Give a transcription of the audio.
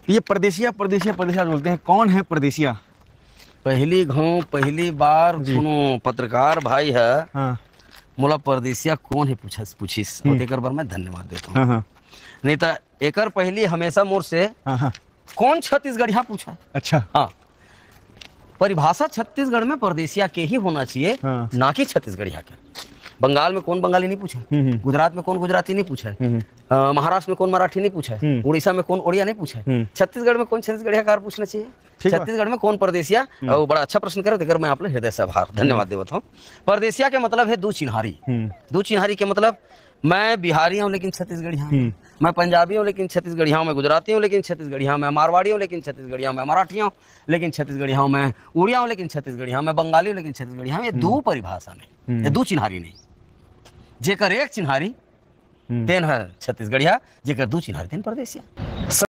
ये परदेसिया परदेसिया परदेसिया बोलते हैं, कौन है परदेसिया? पहली घाव पहली बार जी। कोनो पत्रकार भाई है हाँ मोला परदेसिया कौन है पूछिस और एकर बार मैं धन्यवाद देता हूँ। हाँ हाँ नहीं तो एकर पहली हमेशा मोर से हाँ हाँ। कौन छत्तीसगढ़िया पूछा। अच्छा। हाँ, परिभाषा छत्तीसगढ़ में परदेसिया के ही होना चाहिए, हाँ। ना कि छत्तीसगढ़िया के। बंगाल में कौन बंगाली नहीं पूछा, गुजरात में कौन गुजराती नहीं पूछा, महाराष्ट्र में कौन मराठी नहीं पूछा, उड़ीसा में कौन उड़िया नहीं पूछा, छत्तीसगढ़ में कौन छत्तीसगढ़िया कार पूछना चाहिए। छत्तीसगढ़ में कौन परदेसिया। और बड़ा अच्छा प्रश्न करे, तो मैं आप हृदय से आभार धन्यवाद देता हूँ। परदेसिया के मतलब है दो चिन्हारी। दो चिन्हारी के मतलब मैं बिहारी हूँ लेकिन छत्तीसगढ़िया हूँ, मैं पंजाबी हूँ लेकिन छत्तीसगढ़िया हूँ, मैं गुजराती हूँ लेकिन छत्तीसगढ़िया हूँ, मैं मारवाड़ी हूँ लेकिन छत्तीसगढ़िया हूँ, मैं मराठी हूँ लेकिन छत्तीसगढ़िया हूँ, मैं उड़िया हूँ लेकिन छत्तीसगढ़िया हूँ, मैं बंगाली हूँ लेकिन छत्तीसगढ़िया हूँ। ये दो परिभाषा नहीं, ये दो चिन्हारी नहीं। जेकर एक चिन्हारी तेन है छत्तीसगढ़िया, जेकर दो चिन्हारी तेन परदेसिया।